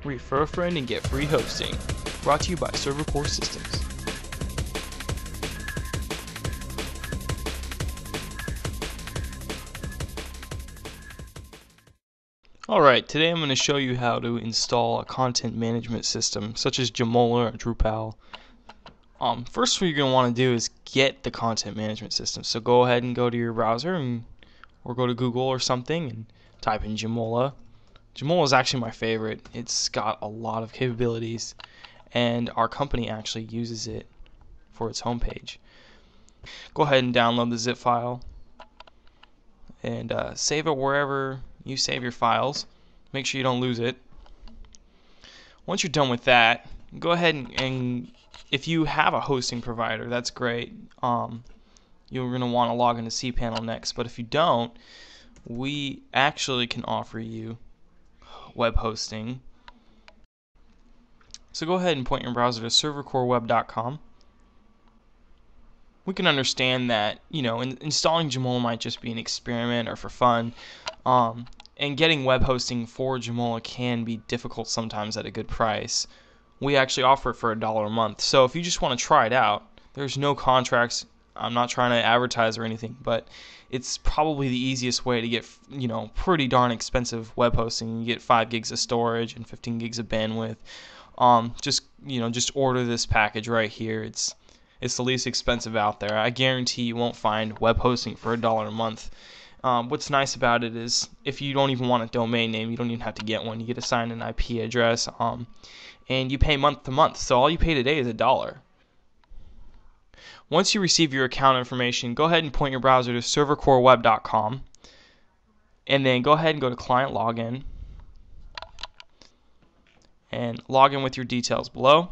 Refer a friend and get free hosting. Brought to you by Server Core Systems. Alright, today I'm going to show you how to install a content management system such as Joomla or Drupal. First what you're going to want to do is get the content management system. So go ahead and go to your browser or go to Google or something and type in Joomla. Joomla is actually my favorite. It's got a lot of capabilities and our company actually uses it for its homepage. Go ahead and download the zip file and save it wherever you save your files. Make sure you don't lose it. Once you're done with that, go ahead and if you have a hosting provider, that's great. You're going to want to log into cPanel next, but if you don't, we actually can offer you web hosting. So go ahead and point your browser to servercoreweb.com. We can understand that, installing Joomla might just be an experiment or for fun, and getting web hosting for Joomla can be difficult sometimes at a good price. We actually offer it for $1 a month. So if you just want to try it out, there's no contracts. I'm not trying to advertise or anything, but it's probably the easiest way to get, pretty darn expensive web hosting. You get 5 gigs of storage and 15 gigs of bandwidth. Just order this package right here. It's the least expensive out there. I guarantee you won't find web hosting for $1 a month. What's nice about it is if you don't even want a domain name, you don't even have to get one. You get assigned an IP address, and you pay month to month. So all you pay today is $1. Once you receive your account information, go ahead and point your browser to servercoreweb.com, and then go ahead and go to client login, and log in with your details below.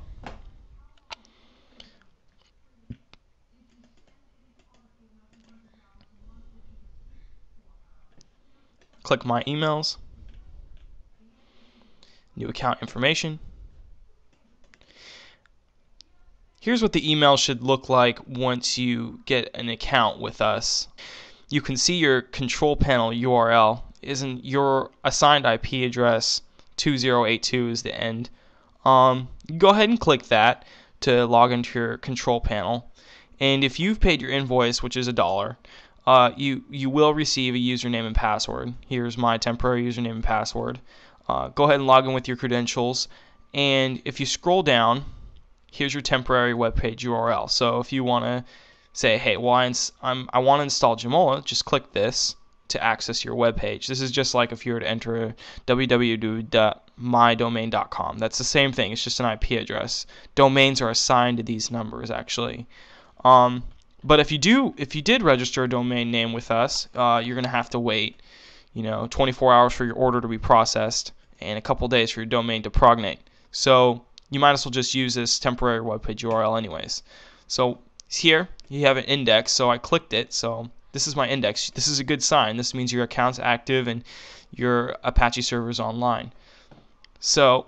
Click My Emails, New Account Information. Here's what the email should look like once you get an account with us. You can see your control panel URL. Isn't your assigned IP address 2082 is the end. Go ahead and click that to log into your control panel. And if you've paid your invoice, which is $1, you will receive a username and password. Here's my temporary username and password. Go ahead and log in with your credentials, and if you scroll down, here's your temporary web page URL. So if you want to say, hey, well, I want to install Joomla, just click this to access your web page. This is just like if you were to enter www.mydomain.com. That's the same thing. It's just an IP address. Domains are assigned to these numbers actually. But if you did register a domain name with us, you're going to have to wait, 24 hours for your order to be processed and a couple days for your domain to prognate. So you might as well just use this temporary web page URL anyways. So here you have an index, so I clicked it. So this is my index. This is a good sign. This means your account's active and your Apache server is online. So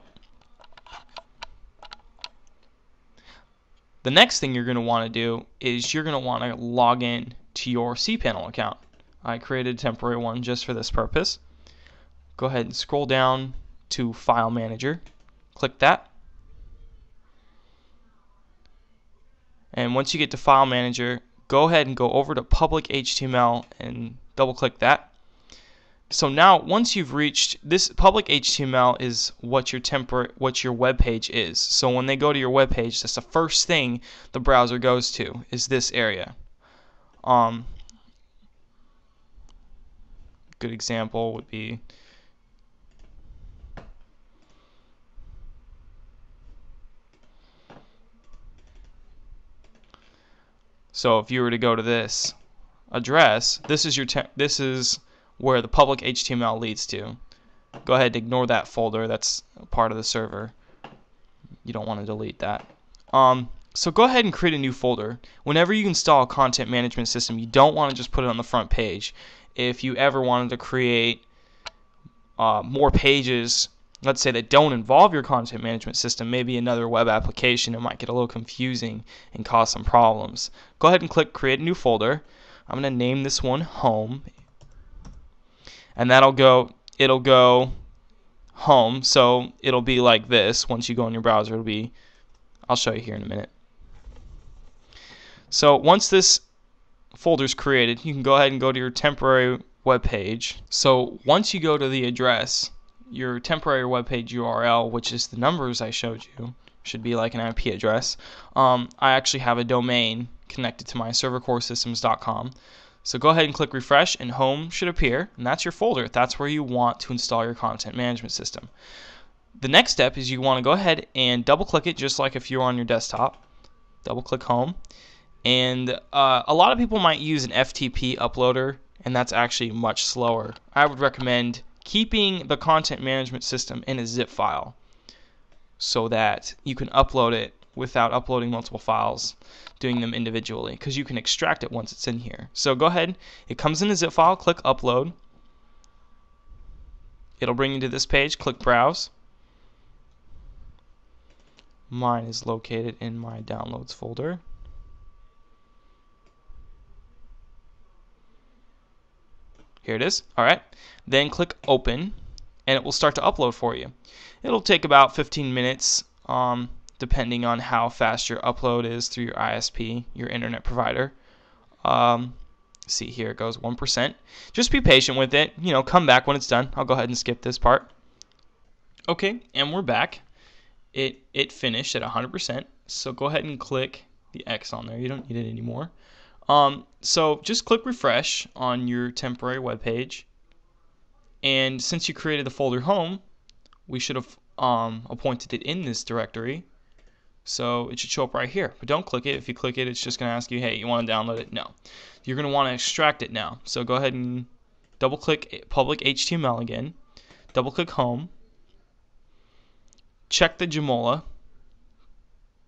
the next thing you're going to want to do is you're going to want to log in to your cPanel account. I created a temporary one just for this purpose. Go ahead and scroll down to File Manager. Click that. And once you get to File Manager, go ahead and go over to Public HTML and double click that. So now once you've reached this, public HTML is what your web page is. So when they go to your web page, that's the first thing the browser goes to is this area. Good example would be so if you were to go to this address, this is where the public HTML leads to. Go ahead and ignore that folder. That's part of the server. You don't want to delete that. So go ahead and create a new folder. Whenever you install a content management system, you don't want to just put it on the front page. If you ever wanted to create more pages, let's say that don't involve your content management system, maybe another web application, it might get a little confusing and cause some problems. Go ahead and click Create a New Folder. I'm going to name this one Home. And it'll go home, so it'll be like this. Once you go in your browser, it'll be, I'll show you here in a minute. So once this folder is created, you can go ahead and go to your temporary web page. So once you go to the address, your temporary web page URL, which is the numbers I showed you, should be like an IP address. I actually have a domain connected to my servercoresystems.com. So go ahead and click refresh, and home should appear, and that's your folder. That's where you want to install your content management system. The next step is you want to go ahead and double click it, just like if you're on your desktop. Double click home, and a lot of people might use an FTP uploader, and that's actually much slower. I would recommend keeping the content management system in a zip file so that you can upload it without uploading multiple files, doing them individually, because you can extract it once it's in here. So go ahead, it comes in a zip file, click upload. It'll bring you to this page, click browse. Mine is located in my downloads folder. Here it is. Alright, then click open, and it will start to upload for you. It'll take about 15 minutes, depending on how fast your upload is through your ISP, your internet provider. See, here it goes, 1%. Just be patient with it. Come back when it's done. I'll go ahead and skip this part. Okay, and we're back. It finished at 100%. So go ahead and click the X on there. You don't need it anymore. So just click refresh on your temporary web page, and since you created the folder home, we should have appointed it in this directory, so it should show up right here. But don't click it. If you click it, it's just going to ask you, hey, you want to download it? No. You're going to want to extract it now. So go ahead and double click public HTML again, double click home, check the Joomla.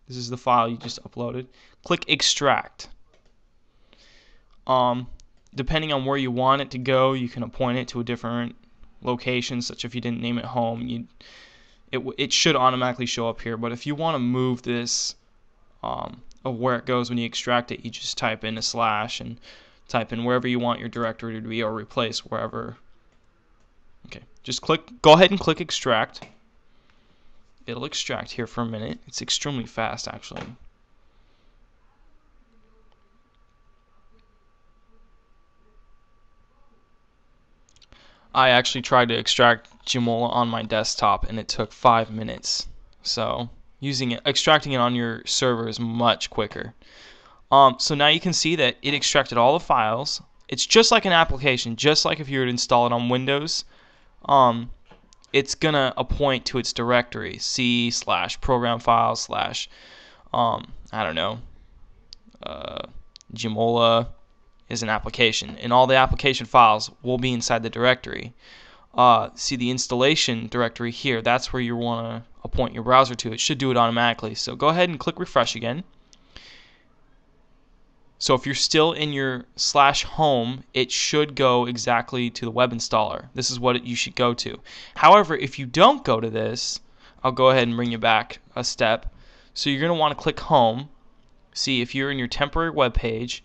This is the file you just uploaded. Click extract. Depending on where you want it to go, you can appoint it to a different location, such if you didn't name it home, it should automatically show up here. But if you want to move this of where it goes when you extract it, you just type in / and type in wherever you want your directory to be, or replace wherever. Okay, just go ahead and click extract. It'll extract here for a minute. It's extremely fast, actually. I actually tried to extract Joomla on my desktop, and it took 5 minutes. So extracting it on your server is much quicker. So now you can see that it extracted all the files. It's just like an application, just like if you were to install it on Windows. It's gonna appoint to its directory, C/program file / I don't know, Joomla is an application, and all the application files will be inside the directory. See the installation directory here, that's where you want to appoint your browser to. It should do it automatically. So go ahead and click refresh again. So if you're still in your /home, it should go exactly to the web installer. This is what you should go to. However, if you don't go to this, I'll go ahead and bring you back a step. So you're going to want to click home. See, if you're in your temporary web page,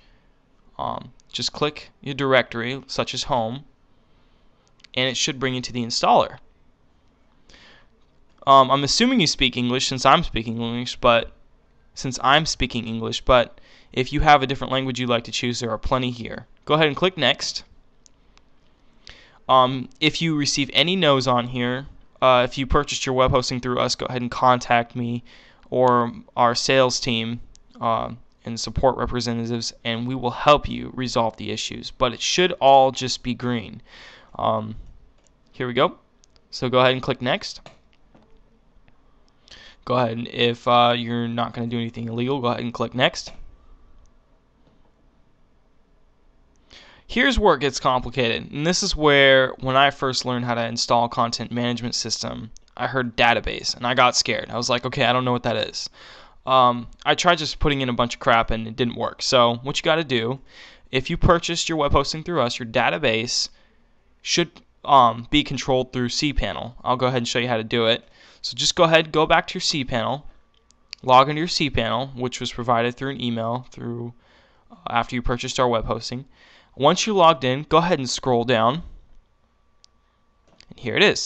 just click your directory, such as home, and it should bring you to the installer. I'm assuming you speak English since I'm speaking English, but if you have a different language you'd like to choose, there are plenty here. Go ahead and click next. If you receive any no's on here, if you purchased your web hosting through us, go ahead and contact me or our sales team and support representatives, and we will help you resolve the issues. But it should all just be green. Here we go. So go ahead and click next. Go ahead, and if you're not going to do anything illegal, go ahead and click next. Here's where it gets complicated, and this is where, when I first learned how to install a content management system, I heard database, and I got scared. I was like, okay, I don't know what that is. I tried just putting in a bunch of crap, and it didn't work. So what you got to do, if you purchased your web hosting through us, your database should be controlled through cPanel. I'll go ahead and show you how to do it. So just go ahead, go back to your cPanel, log into your cPanel, which was provided through an email after you purchased our web hosting. Once you're logged in, go ahead and scroll down, and here it is.